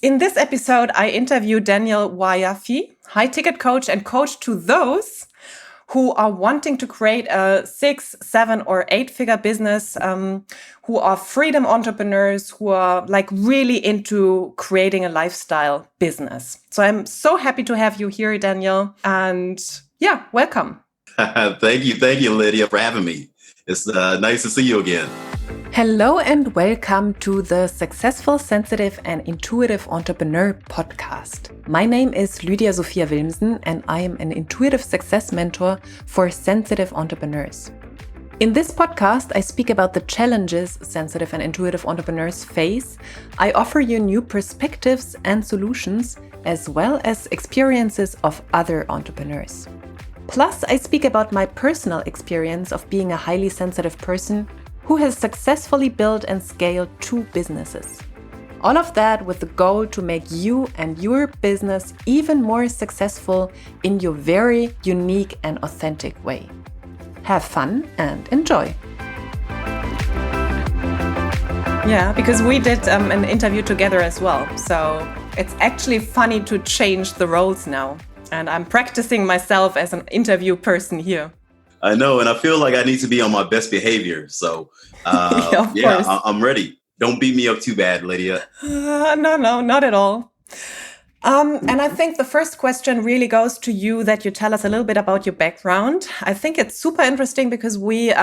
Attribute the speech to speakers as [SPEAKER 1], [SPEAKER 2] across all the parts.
[SPEAKER 1] In this episode, I interview Daniel Wiafe, high-ticket coach and coach to those who are wanting to create a 6, 7, or 8-figure business, who are freedom entrepreneurs, who are like really into creating a lifestyle business. So I'm so happy to have you here, Daniel. And yeah, welcome.
[SPEAKER 2] Thank you, Lydia, for having me. It's nice to see you again.
[SPEAKER 1] Hello and welcome to the Successful, Sensitive and Intuitive Entrepreneur podcast. My name is Lydia Sophia Wilmsen and I am an intuitive success mentor for sensitive entrepreneurs. In this podcast, I speak about the challenges sensitive and intuitive entrepreneurs face. I offer you new perspectives and solutions, as well as experiences of other entrepreneurs. Plus, I speak about my personal experience of being a highly sensitive person who has successfully built and scaled 2 businesses. All of that with the goal to make you and your business even more successful in your very unique and authentic way. Have fun and enjoy. Yeah, because we did an interview together as well. So it's actually funny to change the roles now. And I'm practicing myself as an interview person here.
[SPEAKER 2] I know, and I feel like I need to be on my best behavior. So, I'm ready. Don't beat me up too bad, Lydia.
[SPEAKER 1] No, not at all. And I think the first question really goes to you, that you tell us a little bit about your background. I think it's super interesting because we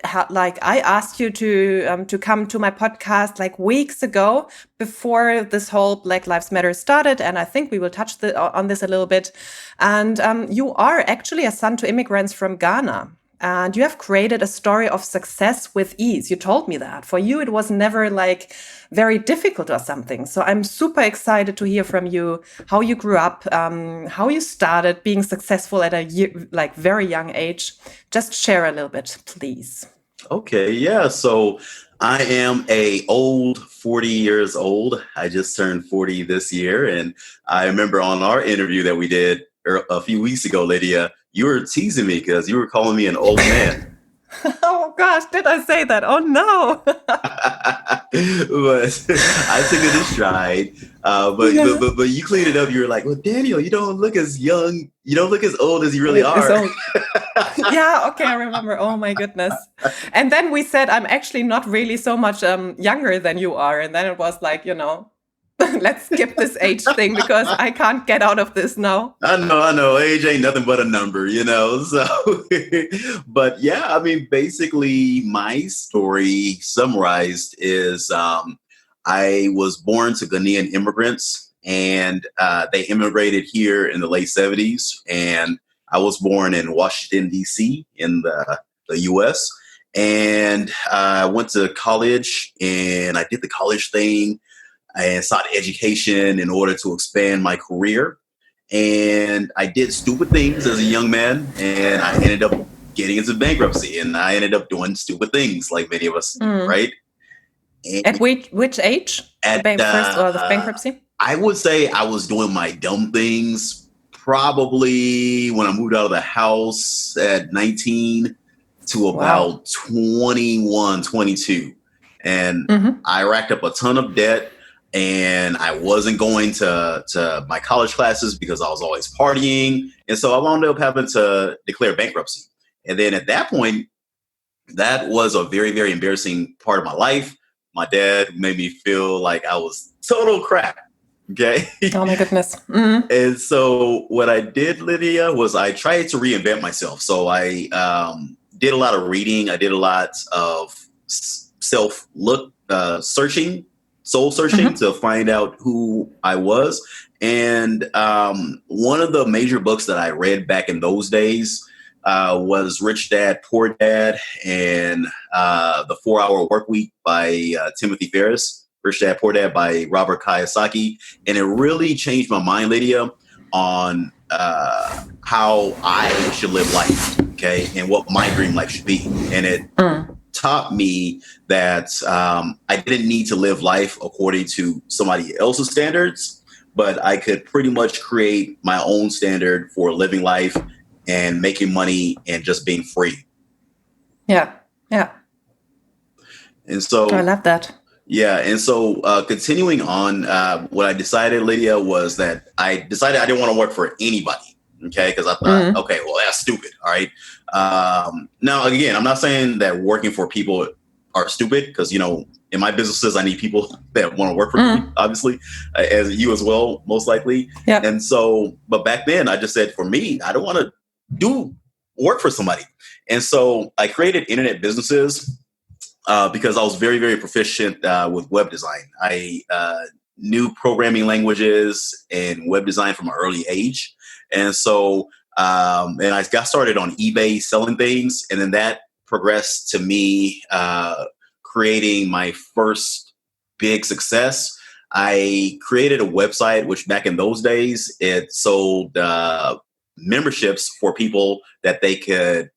[SPEAKER 1] I asked you to come to my podcast like weeks ago before this whole Black Lives Matter started, and I think we will touch on this a little bit. And you are actually a son to immigrants from Ghana, and you have created a story of success with ease. You told me that for you it was never like very difficult or something. So I'm super excited to hear from you how you grew up, how you started being successful at a very young age. Just share a little bit, please.
[SPEAKER 2] Okay, yeah. So I am a old 40 years old. I just turned 40 this year. And I remember on our interview that we did a few weeks ago, Lydia, you were teasing me because you were calling me an old man.
[SPEAKER 1] Oh gosh, did I say that? Oh no.
[SPEAKER 2] But I took it in stride. But you cleaned it up. You were like, well, Daniel, you don't look as young. You don't look as old as you really are.
[SPEAKER 1] Yeah, okay, I remember. Oh my goodness. And then we said, I'm actually not really so much younger than you are. And then it was like, let's skip this age thing because I can't get out of this now.
[SPEAKER 2] I know. Age ain't nothing but a number, So, but yeah, I mean, basically my story summarized is I was born to Ghanaian immigrants, and they immigrated here in the late 70s. And I was born in Washington, D.C. in the U.S. And I went to college and I did the college thing. I sought education in order to expand my career. And I did stupid things as a young man, and I ended up getting into bankruptcy, and I ended up doing stupid things like many of us do, right?
[SPEAKER 1] And at which age?
[SPEAKER 2] At
[SPEAKER 1] first or the bankruptcy?
[SPEAKER 2] I would say I was doing my dumb things probably when I moved out of the house at 19 to about 21, 22. And I racked up a ton of debt. And I wasn't going to my college classes because I was always partying. And so I wound up having to declare bankruptcy. And then at that point, that was a very, very embarrassing part of my life. My dad made me feel like I was total crap. Okay.
[SPEAKER 1] Oh, my goodness.
[SPEAKER 2] And so what I did, Lydia, was I tried to reinvent myself. So I did a lot of reading. I did a lot of searching. Soul searching to find out who I was. And one of the major books that I read back in those days was Rich Dad, Poor Dad, and The 4-Hour Workweek by Timothy Ferriss. Rich Dad, Poor Dad by Robert Kiyosaki. And it really changed my mind, Lydia, on how I should live life, okay, and what my dream life should be. And it taught me that I didn't need to live life according to somebody else's standards, but I could pretty much create my own standard for living life and making money and just being free.
[SPEAKER 1] Yeah.
[SPEAKER 2] And so
[SPEAKER 1] I love that.
[SPEAKER 2] Yeah. And so continuing on, what I decided, Lydia, was that I decided I didn't want to work for anybody. Okay. Because I thought, okay, well, that's stupid. All right. Now, again, I'm not saying that working for people are stupid because, in my businesses, I need people that want to work for me, obviously, as you as well, most likely.
[SPEAKER 1] Yeah.
[SPEAKER 2] And so, but back then I just said, for me, I don't want to do work for somebody. And so I created internet businesses because I was very, very proficient with web design. I knew programming languages and web design from an early age. And so, and I got started on eBay selling things. And then that progressed to me creating my first big success. I created a website, which back in those days, it sold memberships for people that they could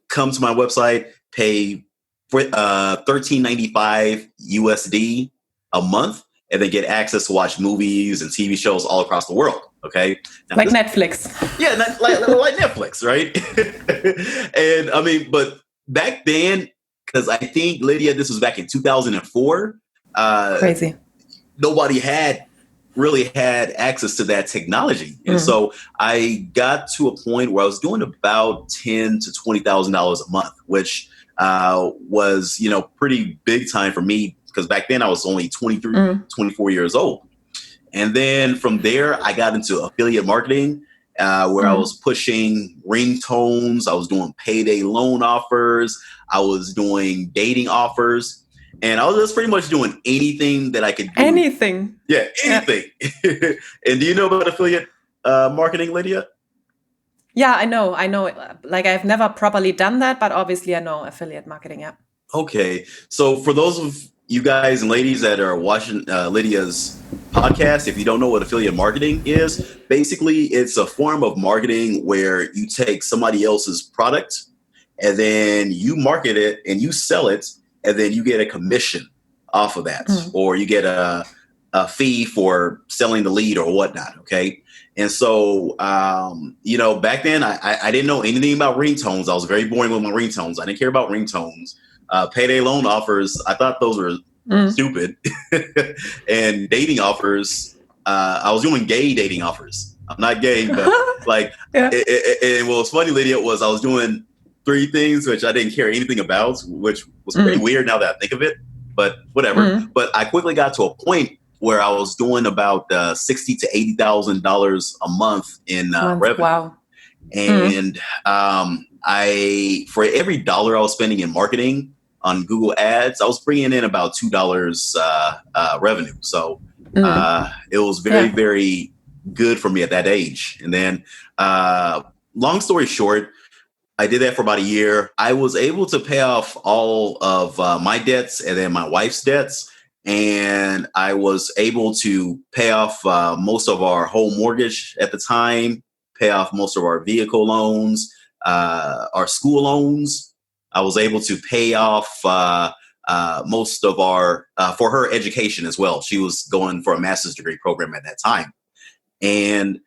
[SPEAKER 2] come to my website, pay for $13.95 USD a month, and then get access to watch movies and TV shows all across the world. Okay,
[SPEAKER 1] now, like Netflix.
[SPEAKER 2] Yeah, like Netflix, right? And I mean, but back then, because I think, Lydia, this was back in 2004.
[SPEAKER 1] Crazy.
[SPEAKER 2] Nobody really had access to that technology, and so I got to a point where I was doing about $10,000 to $20,000 a month, which was, pretty big time for me because back then I was only 23, 24 years old. And then from there, I got into affiliate marketing where I was pushing ringtones. I was doing payday loan offers. I was doing dating offers. And I was just pretty much doing anything that I could do.
[SPEAKER 1] Anything.
[SPEAKER 2] Yeah, anything. Yeah. And do you know about affiliate marketing, Lydia?
[SPEAKER 1] Yeah, I know. Like I've never properly done that, but obviously I know affiliate marketing. Yeah.
[SPEAKER 2] Okay. So for those of you guys and ladies that are watching Lydia's podcast, if you don't know what affiliate marketing is, basically it's a form of marketing where you take somebody else's product and then you market it and you sell it, and then you get a commission off of that, or you get a fee for selling the lead or whatnot. Okay. And so, back then I didn't know anything about ringtones. I was very boring with my ringtones. I didn't care about ringtones. Payday loan offers, I thought those were stupid. And dating offers, I was doing gay dating offers. I'm not gay, but like, and what was funny, Lydia, was I was doing 3 things which I didn't care anything about, which was pretty weird now that I think of it, but whatever. But I quickly got to a point where I was doing about $60,000 to $80,000 a month in revenue.
[SPEAKER 1] Wow.
[SPEAKER 2] And for every dollar I was spending in marketing on Google Ads, I was bringing in about $2 revenue. So it was very, very good for me at that age. And then long story short, I did that for about a year. I was able to pay off all of my debts and then my wife's debts. And I was able to pay off most of our home mortgage at the time, pay off most of our vehicle loans, our school loans. I was able to pay off most of our, for her education as well. She was going for a master's degree program at that time. And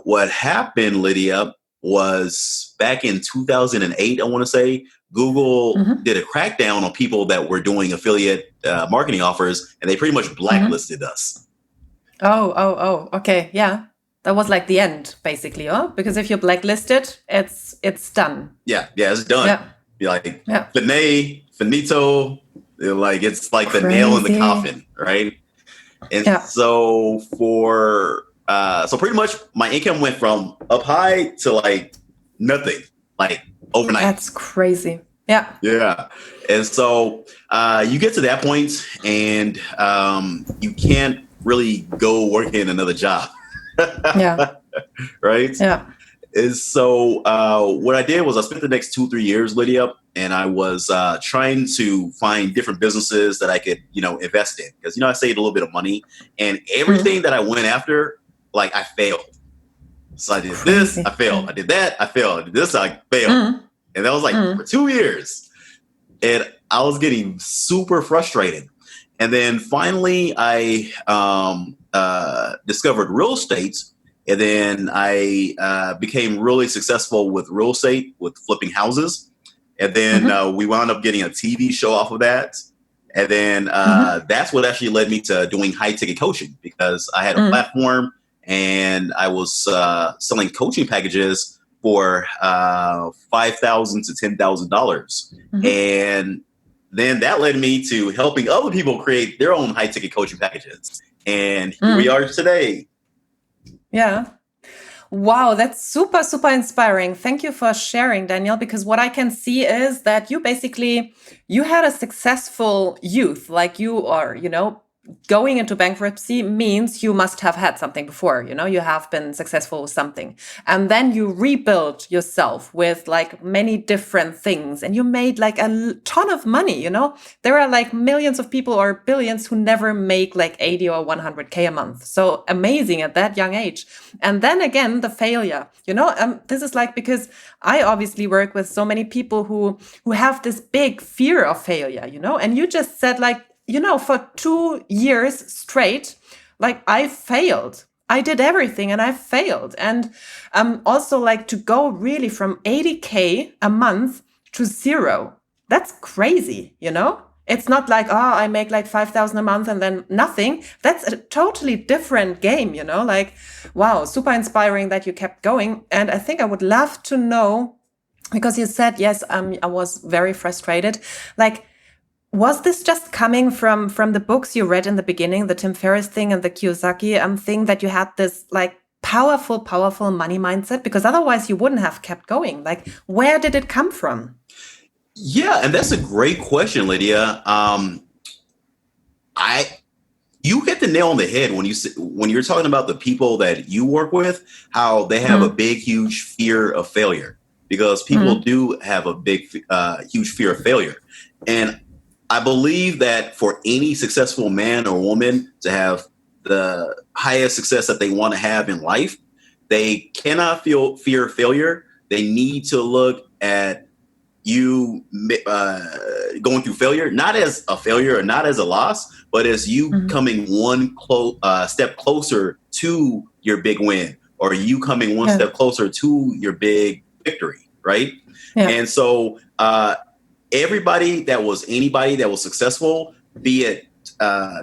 [SPEAKER 2] what happened, Lydia, was back in 2008, I want to say, Google did a crackdown on people that were doing affiliate marketing offers, and they pretty much blacklisted us.
[SPEAKER 1] Oh, okay. Yeah. That was like the end, basically, because if you're blacklisted, it's done.
[SPEAKER 2] Yeah, it's done.
[SPEAKER 1] Yeah.
[SPEAKER 2] You're like, finito. Like, it's like the nail in the coffin, right? And so so pretty much my income went from up high to like nothing, like overnight.
[SPEAKER 1] That's crazy. Yeah.
[SPEAKER 2] Yeah. And so you get to that point and you can't really go work in another job.
[SPEAKER 1] Yeah.
[SPEAKER 2] Right?
[SPEAKER 1] Yeah.
[SPEAKER 2] And so what I did was I spent the next 2-3 years, Lydia, and I was trying to find different businesses that I could, invest in. Because, I saved a little bit of money, and everything that I went after, like, I failed. So I did this, I failed. I did that, I failed. I did this, I failed. And that was like for 2 years. And I was getting super frustrated. And then finally I discovered real estate. And then I became really successful with real estate, with flipping houses. And then we wound up getting a TV show off of that. And then that's what actually led me to doing high ticket coaching, because I had a platform and I was selling coaching packages for $5,000 to $10,000. And then that led me to helping other people create their own high ticket coaching packages. And here we are today.
[SPEAKER 1] Yeah. Wow, that's super, super inspiring. Thank you for sharing, Daniel, because what I can see is that you had a successful youth, like you are, going into bankruptcy means you must have had something before, you have been successful with something. And then you rebuild yourself with like many different things and you made like a ton of money, There are like millions of people or billions who never make like 80 or 100K a month. So amazing at that young age. And then again, the failure, this is like, because I obviously work with so many people who have this big fear of failure, and you just said like, for 2 years straight, like I failed. I did everything and I failed. And also like to go really from 80K a month to 0. That's crazy, It's not like, I make like 5,000 a month and then nothing. That's a totally different game, like, wow, super inspiring that you kept going. And I think I would love to know, because you said, yes, I was very frustrated. Like, was this just coming from the books you read in the beginning, the Tim Ferriss thing and the Kiyosaki thing, that you had this like powerful money mindset? Because otherwise you wouldn't have kept going. Like, where did it come from?
[SPEAKER 2] Yeah, and that's a great question, Lydia. You hit the nail on the head when you're talking about the people that you work with, how they have a big, huge fear of failure, because people do have a big, huge fear of failure. And I believe that for any successful man or woman to have the highest success that they want to have in life, they cannot fear failure. They need to look at you going through failure, not as a failure or not as a loss, but as you coming one step closer to your big win, or you coming one step closer to your big victory, right? Yeah. And so anybody that was successful, be it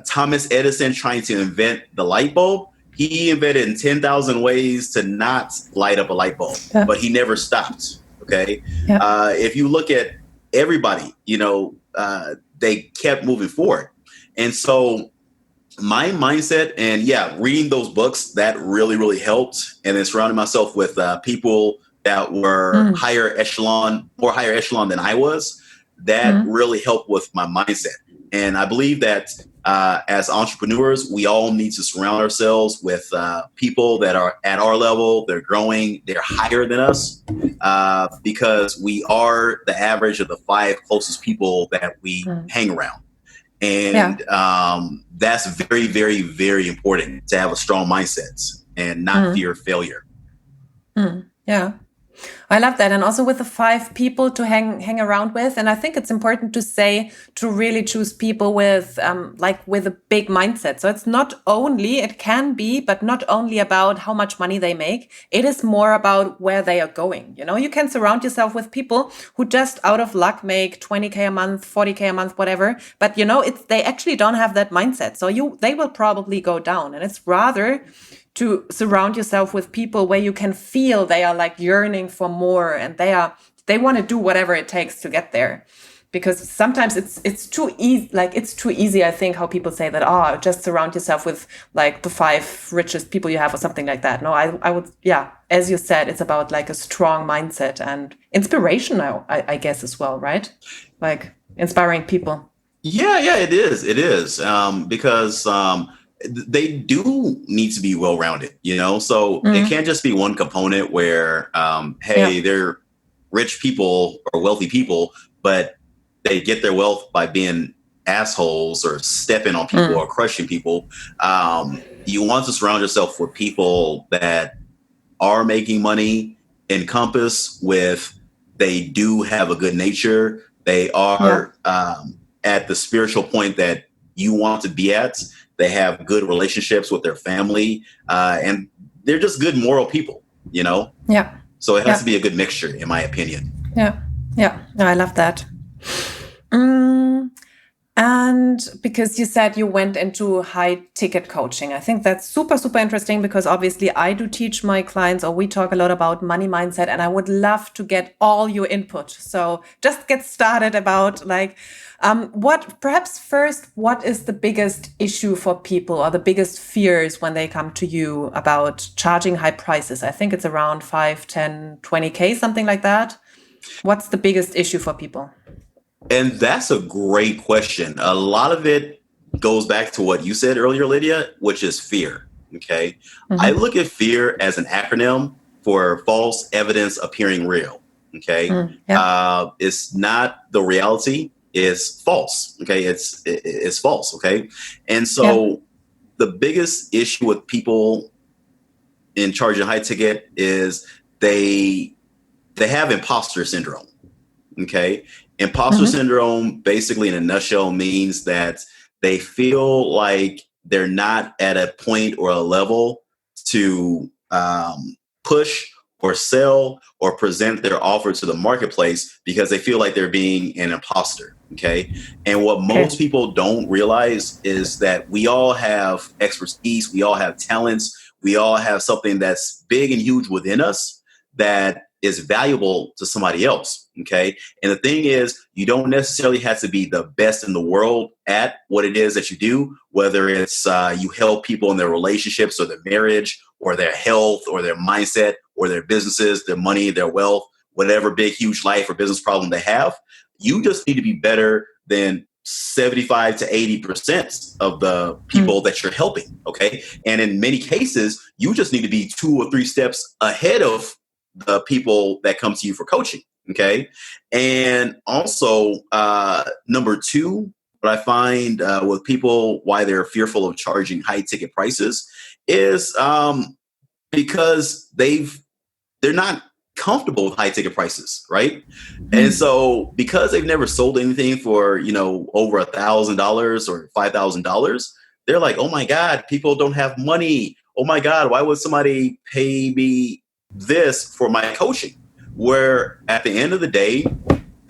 [SPEAKER 2] Thomas Edison trying to invent the light bulb, he invented 10,000 ways to not light up a light bulb, but he never stopped. Okay. Yeah. If you look at everybody, they kept moving forward. And so my mindset and reading those books, that really, really helped. And then surrounding myself with people that were more higher echelon than I was, that really helped with my mindset. And I believe that as entrepreneurs, we all need to surround ourselves with people that are at our level. They're growing, they're higher than us, because we are the average of the 5 closest people that we hang around. And that's very, very, very important, to have a strong mindset and not fear failure.
[SPEAKER 1] Yeah. I love that. And also with the 5 people to hang around with. And I think it's important to really choose people with a big mindset. So it can be, but not only about how much money they make. It is more about where they are going. You can surround yourself with people who just out of luck make 20K a month, 40K a month, whatever. But they actually don't have that mindset. So they will probably go down. And it's rather to surround yourself with people where you can feel they are like yearning for more, and they want to do whatever it takes to get there. Because sometimes it's too easy. Like, it's too easy, I think, how people say that, just surround yourself with like the 5 richest people you have or something like that. No, I would, as you said, it's about like a strong mindset and inspiration now, I guess, as well, right? Like inspiring people.
[SPEAKER 2] Yeah, it is. It is. Because they do need to be well-rounded, so it can't just be one component where, they're rich people or wealthy people, but they get their wealth by being assholes or stepping on people or crushing people. You want to surround yourself with people that are making money, encompass with, they do have a good nature. They are at the spiritual point that you want to be at. They have good relationships with their family, and they're just good moral people, Yeah. So it has to be a good mixture, in my opinion.
[SPEAKER 1] Yeah. No, I love that. And because you said you went into high ticket coaching, I think that's super, super interesting because obviously I do teach my clients, or we talk a lot about money mindset, and I would love to get all your input. So just get started about like, perhaps first, what is the biggest issue for people or the biggest fears when they come to you about charging high prices? I think it's around 5, 10, 20K, something like that. What's the biggest issue for people?
[SPEAKER 2] And that's a great question. A lot of it goes back to what you said earlier, Lydia, which is fear. Okay. I
[SPEAKER 1] Mm-hmm.
[SPEAKER 2] look at fear as an acronym for false evidence appearing real. Okay.
[SPEAKER 1] Yeah.
[SPEAKER 2] It's not the reality, it's false. Okay. It's false. Okay. And
[SPEAKER 1] Yeah.
[SPEAKER 2] so the biggest issue with people in charging high ticket is they have imposter syndrome. Okay. Imposter
[SPEAKER 1] Mm-hmm.
[SPEAKER 2] syndrome, basically, in a nutshell, means that they feel like they're not at a point or a level to push or sell or present their offer to the marketplace because they feel like they're being an imposter. Okay. And what
[SPEAKER 1] Okay.
[SPEAKER 2] most people don't realize is that we all have expertise, we all have talents, we all have something that's big and huge within us that is valuable to somebody else. Okay. And the thing is, you don't necessarily have to be the best in the world at what it is that you do, whether it's you help people in their relationships or their marriage or their health or their mindset or their businesses, their money, their wealth, whatever big, huge life or business problem they have. You just need to be better than 75 to 80% of the people that you're helping. Okay. And in many cases, you just need to be 2 or 3 steps ahead of the people that come to you for coaching. Okay. And also, number two, what I find with people, why they're fearful of charging high ticket prices is because they're not comfortable with high ticket prices, right? And so because they've never sold anything for, over $1,000 or $5,000, they're like, oh my God, people don't have money. Oh my God, why would somebody pay me this for my coaching? Where at the end of the day,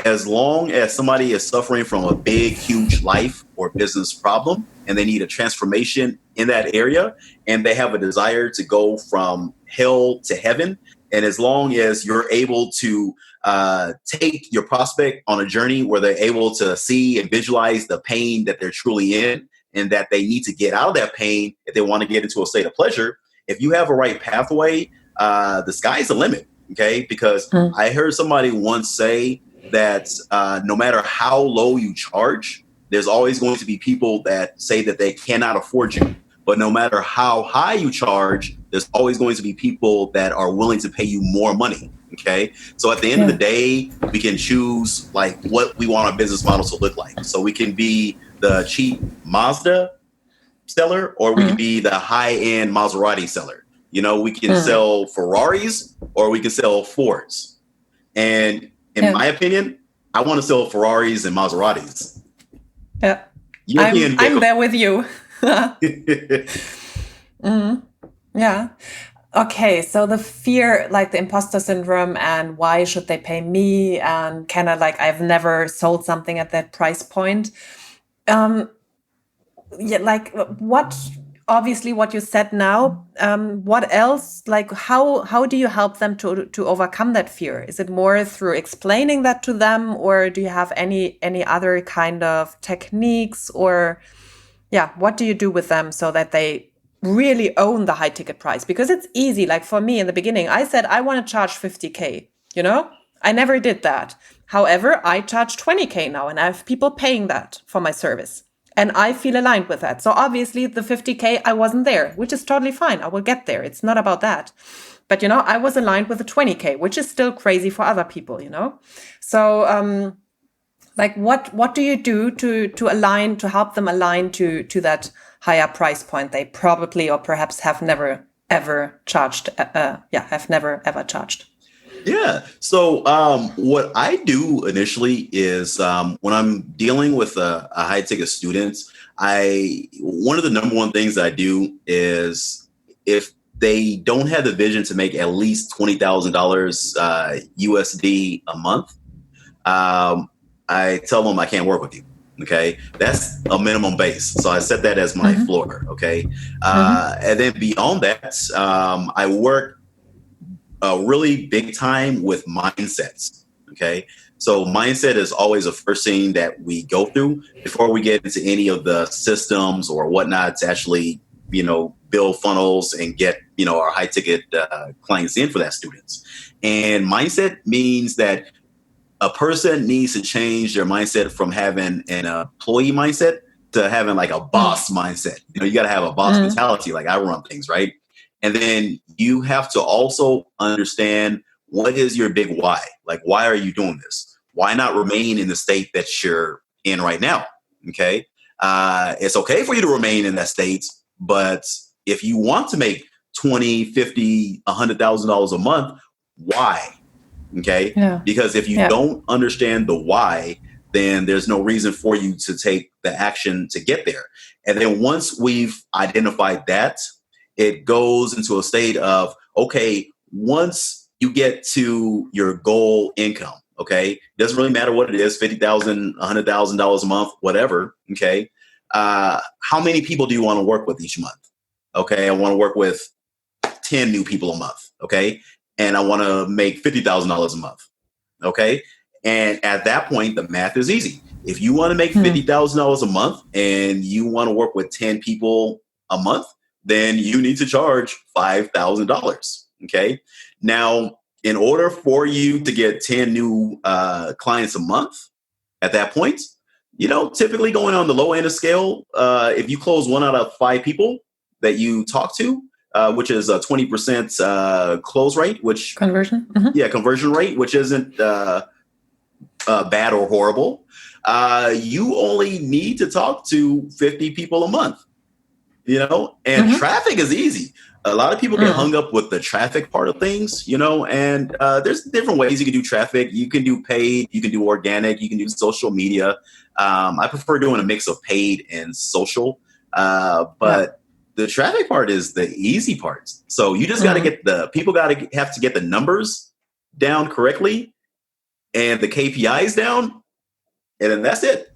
[SPEAKER 2] as long as somebody is suffering from a big, huge life or business problem and they need a transformation in that area and they have a desire to go from hell to heaven, and as long as you're able to take your prospect on a journey where they're able to see and visualize the pain that they're truly in and that they need to get out of that pain if they want to get into a state of pleasure, if you have a right pathway, the sky's the limit. Okay, because I heard somebody once say that no matter how low you charge, there's always going to be people that say that they cannot afford you. But no matter how high you charge, there's always going to be people that are willing to pay you more money. Okay. So at the end of the day, we can choose like what we want our business model to look like. So we can be the cheap Mazda seller, or we can be the high end Maserati seller. We can sell Ferraris or we can sell Fords. And in my opinion, I want to sell Ferraris and Maseratis.
[SPEAKER 1] Yeah.
[SPEAKER 2] European
[SPEAKER 1] I'm there with you. Yeah. Okay. So the fear, like the imposter syndrome, and why should they pay me? And kind of like, I've never sold something at that price point. Yeah, like obviously what you said now, what else, like how do you help them to overcome that fear? Is it more through explaining that to them, or do you have any other kind of techniques, or what do you do with them so that they really own the high ticket price? Because it's easy. Like for me in the beginning, I said I want to charge 50K, I never did that. However, I charge 20K now and I have people paying that for my service. And I feel aligned with that. So obviously the 50K, I wasn't there, which is totally fine. I will get there. It's not about that. But, I was aligned with the 20K, which is still crazy for other people, So like what do you do to help them align to that higher price point they probably or perhaps have never ever charged? Have never ever charged.
[SPEAKER 2] Yeah. So what I do initially is when I'm dealing with a high ticket students, one of the number one things that I do is if they don't have the vision to make at least $20,000 USD a month, I tell them I can't work with you. Okay, that's a minimum base. So I set that as my floor. Okay, and then beyond that, I work really big time with mindsets. Okay, so mindset is always the first thing that we go through before we get into any of the systems or whatnot to actually, build funnels and get, our high ticket clients in for that students. And mindset means that a person needs to change their mindset from having an employee mindset to having like a boss mindset. You got to have a boss mentality, like I run things, right? And then you have to also understand, what is your big why? Like, why are you doing this? Why not remain in the state that you're in right now? Okay. It's okay for you to remain in that state, but if you want to make 20, 50, $100,000 a month, why? Okay.
[SPEAKER 1] Yeah.
[SPEAKER 2] Because if you don't understand the why, then there's no reason for you to take the action to get there. And then once we've identified that, it goes into a state of, okay, once you get to your goal income, okay, doesn't really matter what it is, $50,000, $100,000 a month, whatever. Okay. How many people do you want to work with each month? Okay. I want to work with 10 new people a month. Okay. And I want to make $50,000 a month. Okay. And at that point, the math is easy. If you want to make $50,000 a month and you want to work with 10 people a month, then you need to charge $5,000. Okay. Now, in order for you to get 10 new clients a month at that point, typically going on the low end of scale, if you close 1 out of 5 people that you talk to, which is a 20% close rate, which
[SPEAKER 1] conversion.
[SPEAKER 2] Conversion rate, which isn't bad or horrible. You only need to talk to 50 people a month, and traffic is easy. A lot of people get hung up with the traffic part of things, and there's different ways you can do traffic. You can do paid, you can do organic, you can do social media. I prefer doing a mix of paid and social, but the traffic part is the easy part. So you just got to get have to get the numbers down correctly and the KPIs down, and then that's it.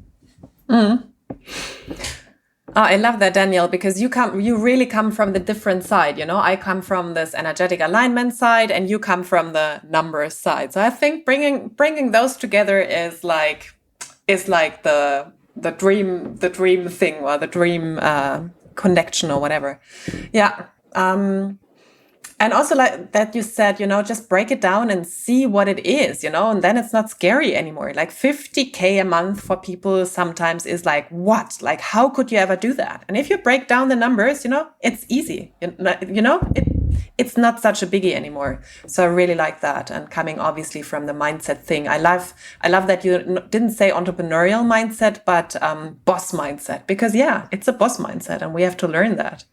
[SPEAKER 1] Oh, I love that, Daniel, because you really come from the different side. I come from this energetic alignment side, and you come from the numbers side. So I think bringing those together is like the dream thing, or the dream connection, or whatever. Yeah. And also, like that you said, just break it down and see what it is, and then it's not scary anymore. Like 50K a month for people sometimes is like, what? Like, how could you ever do that? And if you break down the numbers, it's easy, it's not such a biggie anymore. So I really like that. And coming obviously from the mindset thing, I love that you didn't say entrepreneurial mindset, but boss mindset, because it's a boss mindset, and we have to learn that.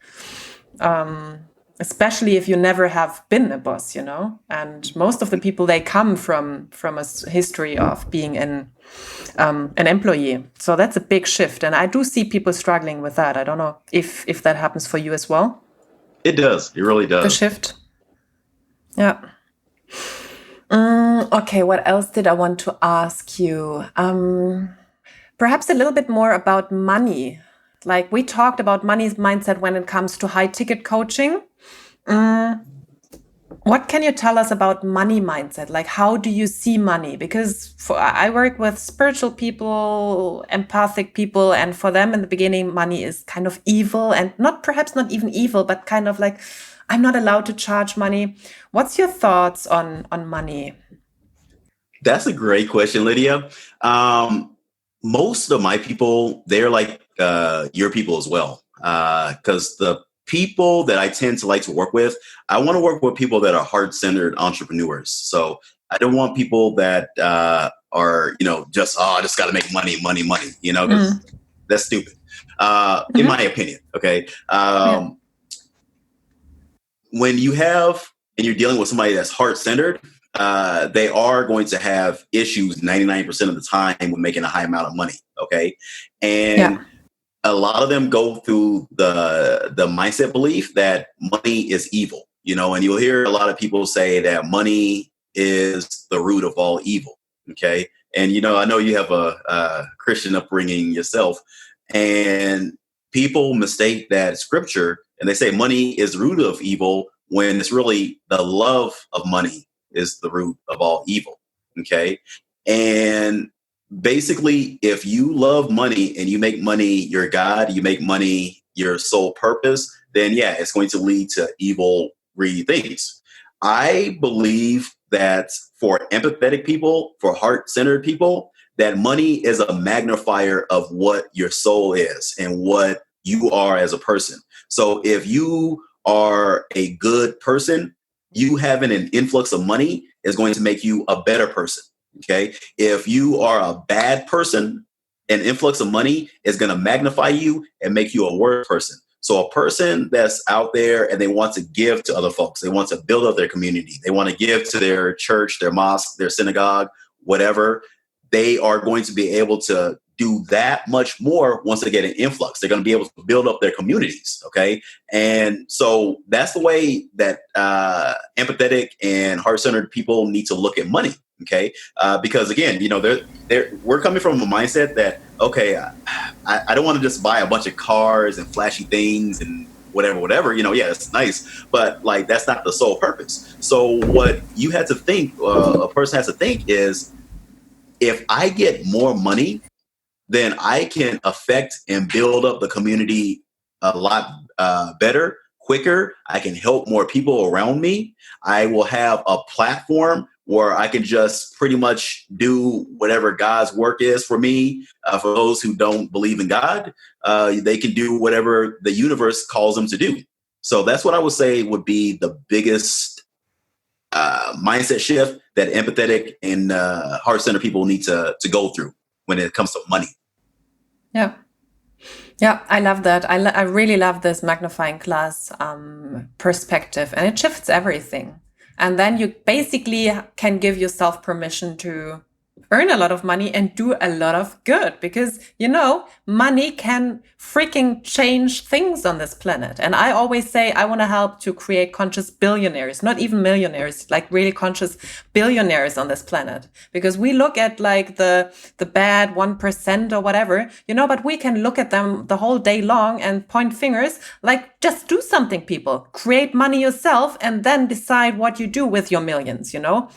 [SPEAKER 1] Especially if you never have been a boss, and most of the people, they come from a history of being an employee. So that's a big shift. And I do see people struggling with that. I don't know if that happens for you as well.
[SPEAKER 2] It does. It really does.
[SPEAKER 1] The shift. Yeah. Okay. What else did I want to ask you? Perhaps a little bit more about money. Like, we talked about money mindset when it comes to high ticket coaching. What can you tell us about money mindset? Like, how do you see money? Because I work with spiritual people, empathic people, and for them in the beginning, money is kind of evil, and perhaps not even evil, but kind of like, I'm not allowed to charge money. What's your thoughts on money?
[SPEAKER 2] That's a great question, Lydia. Most of my people, they're like your people as well, because the people that I tend to like to work with, I want to work with people that are heart-centered entrepreneurs. So I don't want people that are, just, I just got to make money, because that's stupid, in my opinion. Okay. When you're dealing with somebody that's heart-centered, they are going to have issues 99% of the time with making a high amount of money. Okay. And a lot of them go through the mindset belief that money is evil, and you'll hear a lot of people say that money is the root of all evil. Okay. And, I know you have a Christian upbringing yourself, and people mistake that scripture and they say money is the root of evil when it's really the love of money is the root of all evil. Okay. And basically, if you love money and you make money your God, you make money your sole purpose, then yeah, it's going to lead to evil, greedy things. I believe that for empathetic people, for heart-centered people, that money is a magnifier of what your soul is and what you are as a person. So if you are a good person, you having an influx of money is going to make you a better person. Okay. If you are a bad person, an influx of money is going to magnify you and make you a worse person. So a person that's out there and they want to give to other folks, they want to build up their community, they want to give to their church, their mosque, their synagogue, whatever, they are going to be able to do that much more once they get an influx. They're going to be able to build up their communities. Okay. And so that's the way that empathetic and heart-centered people need to look at money. Okay. Because again, we're coming from a mindset that, okay, I don't want to just buy a bunch of cars and flashy things and whatever, yeah, it's nice, but like, that's not the sole purpose. So what you had to think, a person has to think is, if I get more money, then I can affect and build up the community a lot better, quicker. I can help more people around me. I will have a platform where I can just pretty much do whatever God's work is for me. For those who don't believe in God, they can do whatever the universe calls them to do. So that's what I would say would be the biggest mindset shift that empathetic and heart-centered people need to go through when it comes to money.
[SPEAKER 1] Yeah. Yeah, I love that. I really love this magnifying glass perspective, and it shifts everything. And then you basically can give yourself permission to earn a lot of money and do a lot of good, because, money can freaking change things on this planet. And I always say I want to help to create conscious billionaires, not even millionaires, like really conscious billionaires on this planet. Because we look at like the bad 1% or whatever, but we can look at them the whole day long and point fingers, like, just do something, people. Create money yourself and then decide what you do with your millions,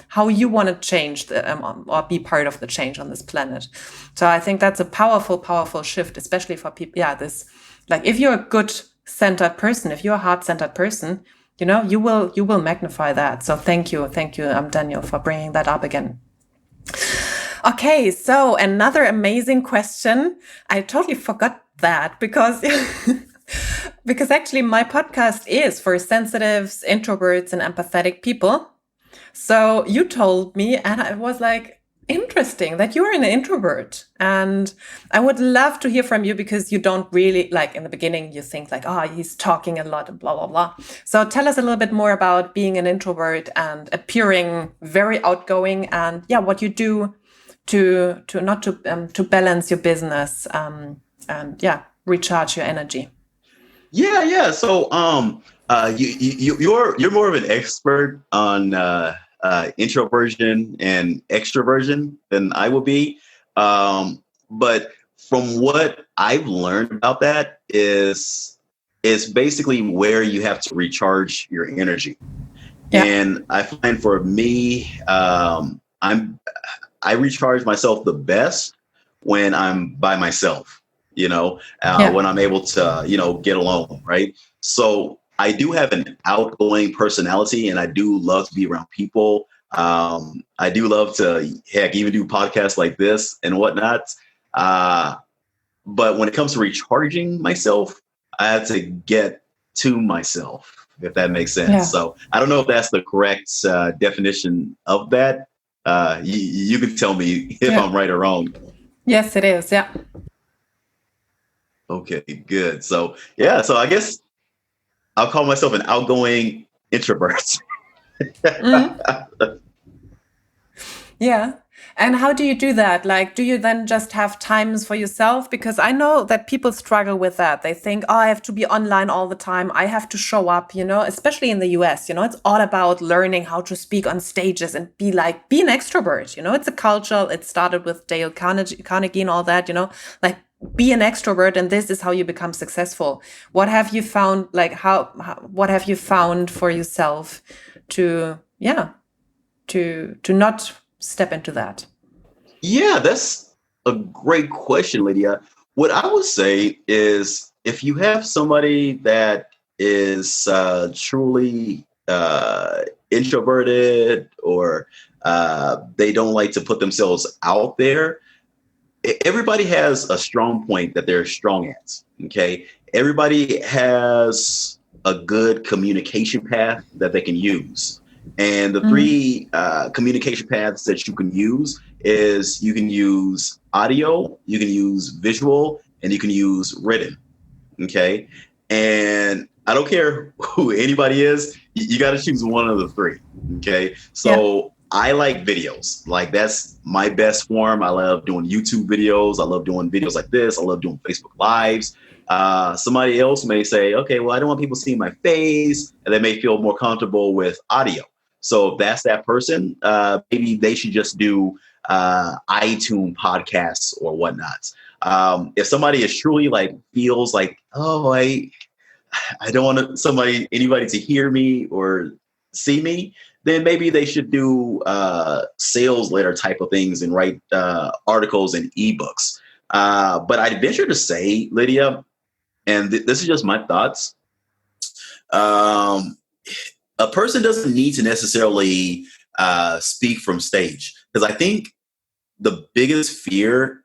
[SPEAKER 1] how you want to change or be part of the change on this planet. So I think that's a powerful, powerful shift, especially for people. Yeah, this, like, if you're a good centered person, if you're a heart-centered person, you will magnify that. So thank you, Daniel, for bringing that up again. Okay, so another amazing question. I totally forgot that because because actually my podcast is for sensitives, introverts, and empathetic people. So you told me, and I was like, interesting that you're an introvert. And I would love to hear from you, because you don't really, like, in the beginning, you think like, he's talking a lot and blah, blah, blah. So tell us a little bit more about being an introvert and appearing very outgoing, and what you do to balance your business and recharge your energy.
[SPEAKER 2] Yeah. So you're more of an expert on introversion and extroversion than I will be. But from what I've learned about that is basically where you have to recharge your energy. Yeah. And I find for me, I recharge myself the best when I'm by myself, when I'm able to, get alone. Right. So I do have an outgoing personality, and I do love to be around people. I do love to, even do podcasts like this and whatnot. But when it comes to recharging myself, I have to get to myself, if that makes sense. Yeah. So I don't know if that's the correct definition of that. You can tell me if I'm right or wrong.
[SPEAKER 1] Yes, it is. Yeah.
[SPEAKER 2] Okay, good. So I guess I'll call myself an outgoing introvert.
[SPEAKER 1] Yeah. And how do you do that? Like, do you then just have times for yourself? Because I know that people struggle with that. They think, oh, I have to be online all the time. I have to show up, especially in the US, it's all about learning how to speak on stages and be an extrovert. It's a culture. It started with Dale Carnegie and all that, like be an extrovert. And this is how you become successful. What have you found? Like, what have you found for yourself to not step into that?
[SPEAKER 2] Yeah, that's a great question, Lydia. What I would say is if you have somebody that is truly introverted or they don't like to put themselves out there, everybody has a strong point that they're strong at. Okay. Everybody has a good communication path that they can use. And the three communication paths that you can use is you can use audio, you can use visual, and you can use written. Okay. And I don't care who anybody is, you got to choose one of the three. Okay. So I like videos. Like that's my best form. I love doing YouTube videos. I love doing videos like this. I love doing Facebook Lives. Somebody else may say, okay, well, I don't want people seeing my face, and they may feel more comfortable with audio. So if that's that person, maybe they should just do iTunes podcasts or whatnot. If somebody is truly like feels like, oh, I don't want anybody to hear me or see me, then maybe they should do sales letter type of things and write articles and ebooks. But I'd venture to say, Lydia, and this is just my thoughts. A person doesn't need to necessarily speak from stage, because I think the biggest fear,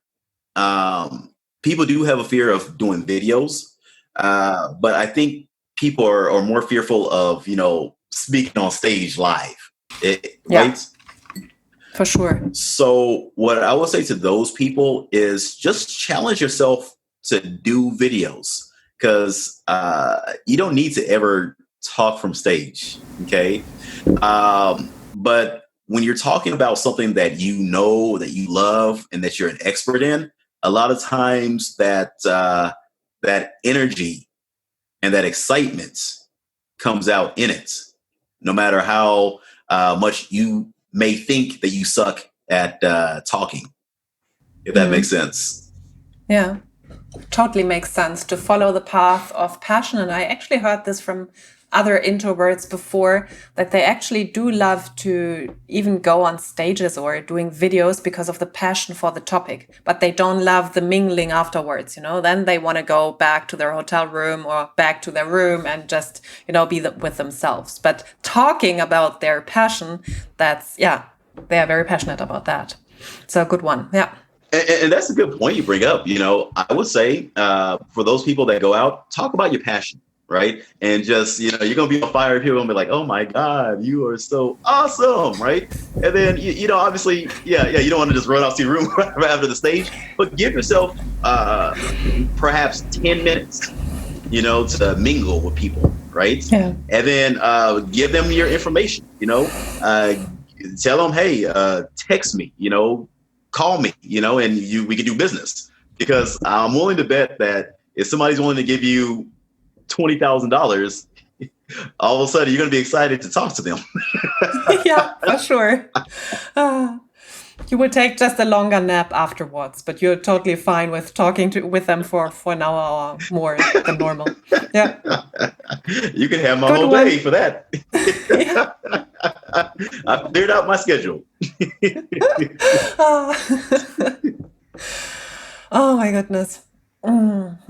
[SPEAKER 2] people do have a fear of doing videos, but I think people are more fearful of, speaking on stage live, right?
[SPEAKER 1] For sure.
[SPEAKER 2] So what I will say to those people is just challenge yourself to do videos, because you don't need to ever talk from stage. Okay. But when you're talking about something that that you love and that you're an expert in, a lot of times that energy and that excitement comes out in it, no matter how much you may think that you suck at talking, if that makes sense.
[SPEAKER 1] Yeah, totally makes sense to follow the path of passion. And I actually heard this from other introverts before, that they actually do love to even go on stages or doing videos because of the passion for the topic, but they don't love the mingling afterwards. Then they want to go back to their hotel room or back to their room and just, be with themselves. But talking about their passion, they are very passionate about that. So a good one. Yeah.
[SPEAKER 2] And that's a good point you bring up. I would say for those people that go out, talk about your passion. Right. And just, you're going to be on fire. People will be like, oh, my God, you are so awesome. Right. And then, obviously, you don't want to just run out to your room right after the stage, but give yourself perhaps 10 minutes, to mingle with people. Right. Yeah. And then give them your information, tell them, hey, text me, call me, and we can do business, because I'm willing to bet that if somebody's willing to give you $20,000, all of a sudden you're going to be excited to talk to them.
[SPEAKER 1] Yeah, for sure. You would take just a longer nap afterwards, but you're totally fine with talking with them for an hour or more than normal. Yeah.
[SPEAKER 2] You can have my whole day for that. I cleared out my schedule.
[SPEAKER 1] Oh my goodness.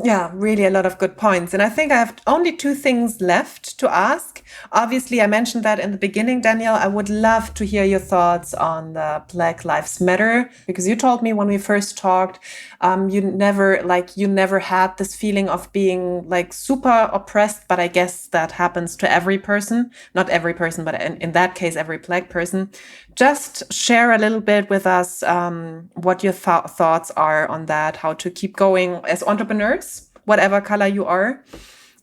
[SPEAKER 1] Yeah, really a lot of good points. And I think I have only two things left to ask. Obviously, I mentioned that in the beginning, Daniel. I would love to hear your thoughts on the Black Lives Matter, because you told me when we first talked, you never had this feeling of being like super oppressed. But I guess that happens to every person, not every person, but in that case, every Black person. Just share a little bit with us what your thoughts are on that, how to keep going as entrepreneurs, whatever color you are,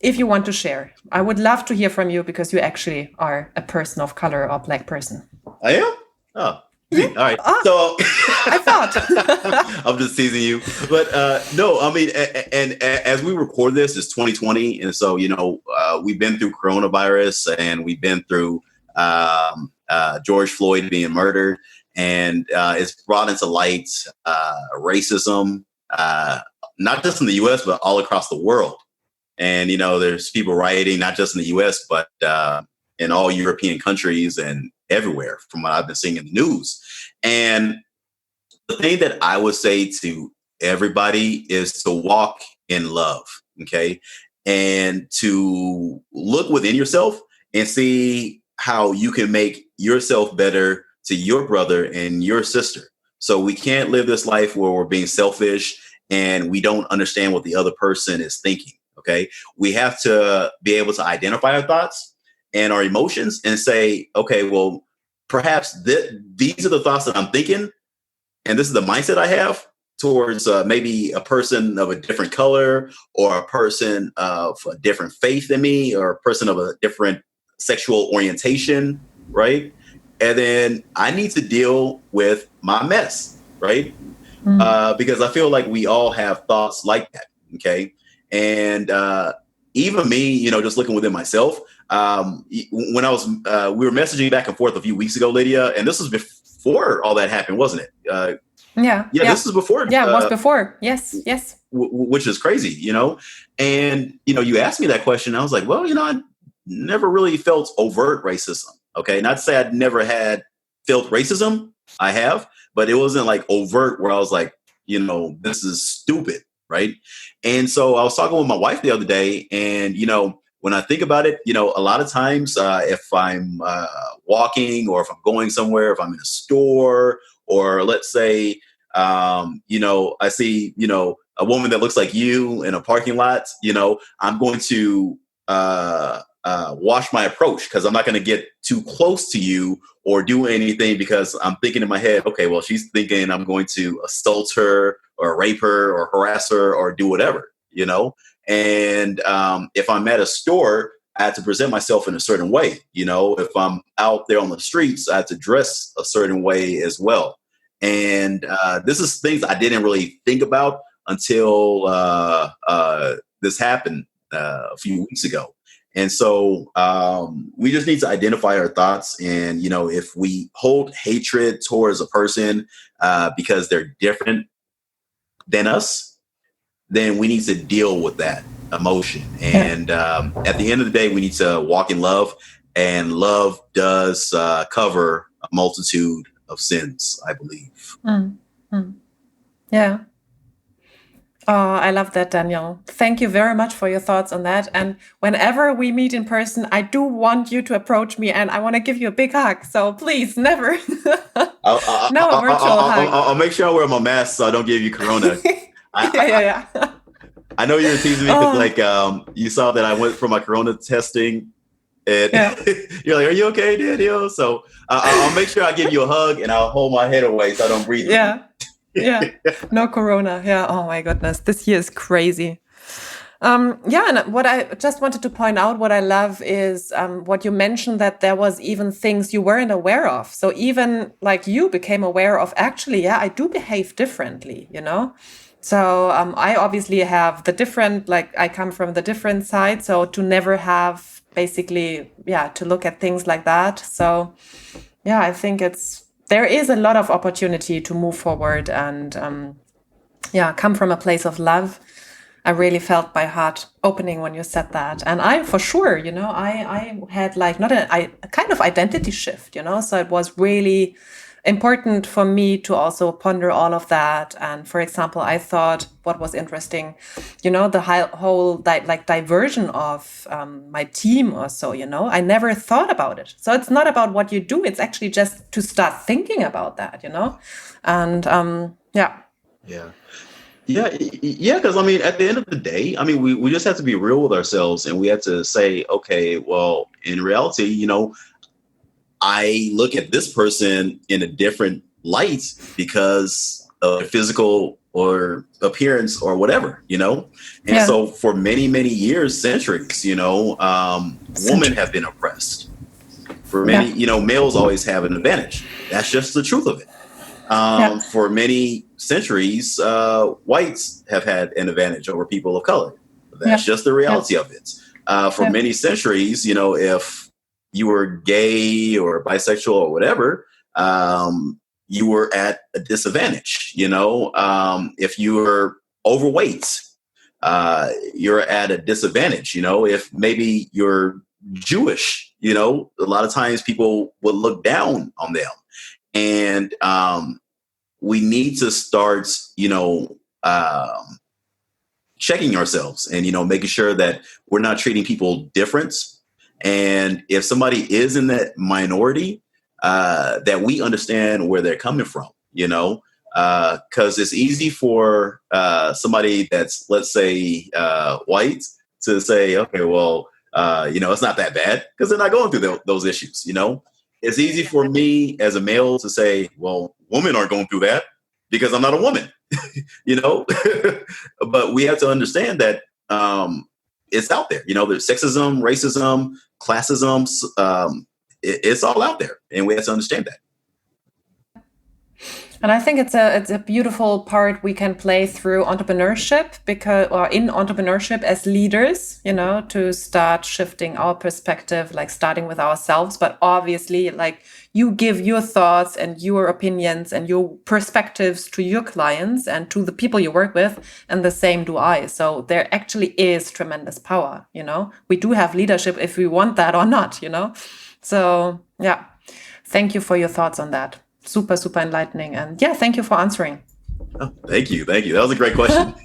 [SPEAKER 1] if you want to share. I would love to hear from you, because you actually are a person of color or Black person.
[SPEAKER 2] I am? Oh. All right. So
[SPEAKER 1] I thought.
[SPEAKER 2] I'm just teasing you, but no, I mean, and as we record this, it's 2020, and so we've been through coronavirus, and we've been through George Floyd being murdered, and it's brought into light racism, not just in the U.S. but all across the world. And there's people rioting not just in the U.S. but in all European countries and everywhere, from what I've been seeing in the news. And the thing that I would say to everybody is to walk in love, okay? And to look within yourself and see how you can make yourself better to your brother and your sister. So we can't live this life where we're being selfish and we don't understand what the other person is thinking, okay? We have to be able to identify our thoughts and our emotions and say, okay, well, perhaps these are the thoughts that I'm thinking, and this is the mindset I have towards maybe a person of a different color, or a person of a different faith than me, or a person of a different sexual orientation, right? And then I need to deal with my mess, right? Because I feel like we all have thoughts like that, okay? And even me, just looking within myself, when I was, we were messaging back and forth a few weeks ago, Lydia, and this was before all that happened, wasn't it?
[SPEAKER 1] Yeah.
[SPEAKER 2] This was before.
[SPEAKER 1] Yeah, it was before. Yes.
[SPEAKER 2] Which is crazy, And, you asked me that question. I was like, well, I never really felt overt racism. Okay. Not to say I'd never felt racism. I have, but it wasn't like overt where I was like, this is stupid. Right. And so I was talking with my wife the other day, and, when I think about it, a lot of times if I'm walking, or if I'm going somewhere, if I'm in a store, or let's say, I see, a woman that looks like you in a parking lot, I'm going to watch my approach, because I'm not going to get too close to you or do anything, because I'm thinking in my head, okay, well, she's thinking I'm going to assault her or rape her or harass her or do whatever, And if I'm at a store, I have to present myself in a certain way. If I'm out there on the streets, I have to dress a certain way as well. And this is things I didn't really think about until this happened a few weeks ago. And so we just need to identify our thoughts. And, if we hold hatred towards a person because they're different than us, then we need to deal with that emotion. And at the end of the day, we need to walk in love. And love does cover a multitude of sins, I believe.
[SPEAKER 1] Yeah. Oh, I love that, Daniel. Thank you very much for your thoughts on that. And whenever we meet in person, I do want you to approach me, and I want to give you a big hug. So please, never. No, a virtual hug.
[SPEAKER 2] I'll make sure I wear my mask so I don't give you corona.
[SPEAKER 1] Yeah.
[SPEAKER 2] I know you're teasing me because you saw that I went for my corona testing, and you're like, "Are you okay, Daniel?" So I'll make sure I give you a hug, and I'll hold my head away so I don't breathe.
[SPEAKER 1] Yeah. No corona. Yeah. Oh my goodness. This year is crazy. And what I just wanted to point out, what I love is what you mentioned, that there was even things you weren't aware of. So even like you became aware of, actually, I do behave differently, So I obviously have the different, I come from the different side. So to never have basically, to look at things like that. So I think there is a lot of opportunity to move forward and, come from a place of love. I really felt my heart opening when you said that. And I, for sure, I had a kind of identity shift, so it was really important for me to also ponder all of that. And for example, I thought what was interesting, the whole diversion of my team or so, I never thought about it. So it's not about what you do. It's actually just to start thinking about that, and
[SPEAKER 2] because at the end of the day, we just have to be real with ourselves, and we have to say, okay, well, in reality, I look at this person in a different light because of physical or appearance or whatever, And so for many, many years, centuries, women have been oppressed. For many, males always have an advantage. That's just the truth of it. For many centuries, whites have had an advantage over people of color. That's just the reality of it. For many centuries, if you were gay or bisexual or whatever, you were at a disadvantage. If you were overweight, you're at a disadvantage. If maybe you're Jewish, a lot of times people would look down on them. And we need to start, checking ourselves and, making sure that we're not treating people different. And if somebody is in that minority, that we understand where they're coming from, because it's easy for somebody that's, let's say, white to say, okay, well, it's not that bad because they're not going through those issues, It's easy for me as a male to say, well, women aren't going through that because I'm not a woman, But we have to understand that it's out there. There's sexism, racism, classism. It's all out there, and we have to understand that.
[SPEAKER 1] And I think it's a beautiful part we can play through entrepreneurship in entrepreneurship as leaders, to start shifting our perspective, like starting with ourselves. But obviously, like you give your thoughts and your opinions and your perspectives to your clients and to the people you work with, and the same do I. So there actually is tremendous power, We do have leadership if we want that or not, So yeah, thank you for your thoughts on that. Super, super enlightening. And thank you for answering.
[SPEAKER 2] Oh, thank you. That was a great question.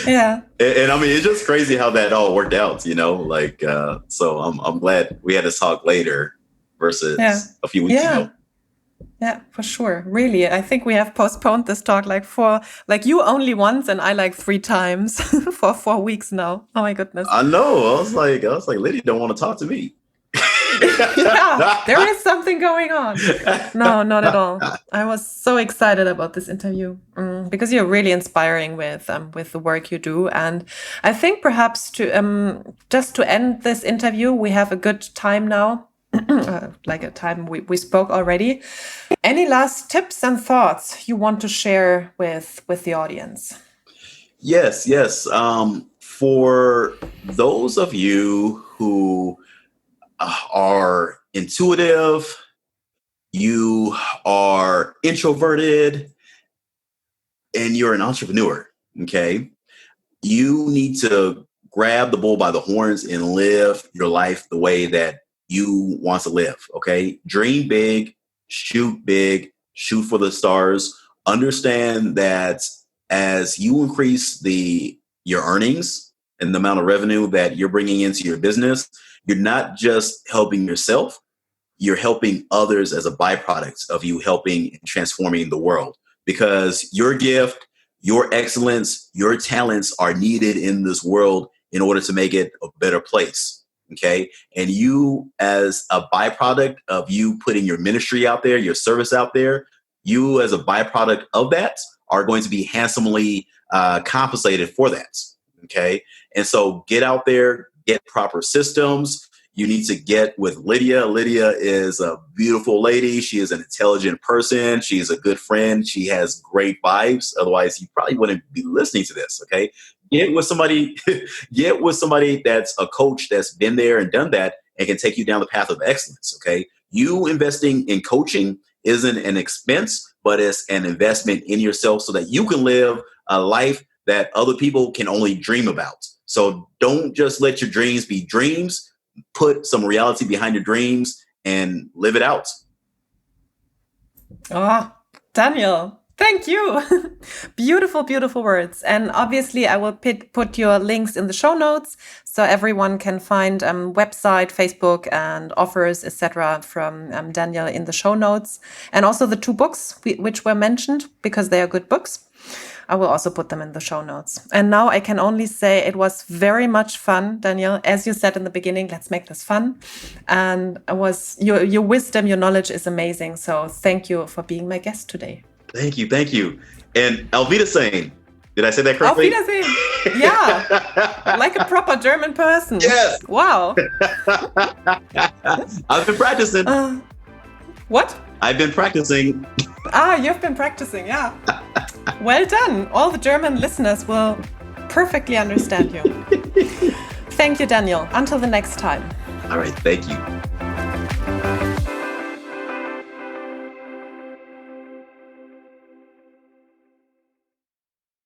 [SPEAKER 1] Yeah.
[SPEAKER 2] And I mean, it's just crazy how that all worked out, so I'm glad we had this talk later versus a few weeks ago.
[SPEAKER 1] Yeah, for sure. Really. I think we have postponed this talk you only once and I 3 times for 4 weeks now. Oh my goodness.
[SPEAKER 2] I know. I was like, Lydia don't want to talk to me.
[SPEAKER 1] Yeah, there is something going on. No, not at all. I was so excited about this interview because you're really inspiring with the work you do. And I think perhaps just to end this interview, we have a good time now, like a time we spoke already. Any last tips and thoughts you want to share with the audience?
[SPEAKER 2] Yes. For those of you who are intuitive, you are introverted, and you're an entrepreneur, okay? You need to grab the bull by the horns and live your life the way that you want to live, okay? Dream big, shoot for the stars. Understand that as you increase your earnings and the amount of revenue that you're bringing into your business, you're not just helping yourself, you're helping others as a byproduct of you helping and transforming the world. Because your gift, your excellence, your talents are needed in this world in order to make it a better place. Okay. And you, as a byproduct of you putting your ministry out there, your service out there, you as a byproduct of that are going to be handsomely compensated for that. Okay. And so get out there, get proper systems. You need to get with Lydia. Lydia is a beautiful lady. She is an intelligent person. She is a good friend. She has great vibes. Otherwise, you probably wouldn't be listening to this. Okay. Get with somebody that's a coach that's been there and done that and can take you down the path of excellence. Okay. You investing in coaching isn't an expense, but it's an investment in yourself so that you can live a life that other people can only dream about. So don't just let your dreams be dreams. Put some reality behind your dreams and live it out.
[SPEAKER 1] Oh, Daniel, thank you. Beautiful, beautiful words. And obviously, I will put your links in the show notes so everyone can find website, Facebook, and offers, etc. from Daniel in the show notes. And also the 2 books which were mentioned because they are good books. I will also put them in the show notes. And now I can only say it was very much fun, Daniel. As you said in the beginning, let's make this fun. And your wisdom, your knowledge is amazing. So thank you for being my guest today.
[SPEAKER 2] Thank you. And I'll be the same. Did I say that
[SPEAKER 1] Auf
[SPEAKER 2] correctly?
[SPEAKER 1] Wiedersehen. Yeah, like a proper German person.
[SPEAKER 2] Yes.
[SPEAKER 1] Wow.
[SPEAKER 2] I've been practicing.
[SPEAKER 1] What?
[SPEAKER 2] I've been practicing.
[SPEAKER 1] You've been practicing, yeah. Well done. All the German listeners will perfectly understand you. Thank you, Daniel. Until the next time.
[SPEAKER 2] All right. Thank you.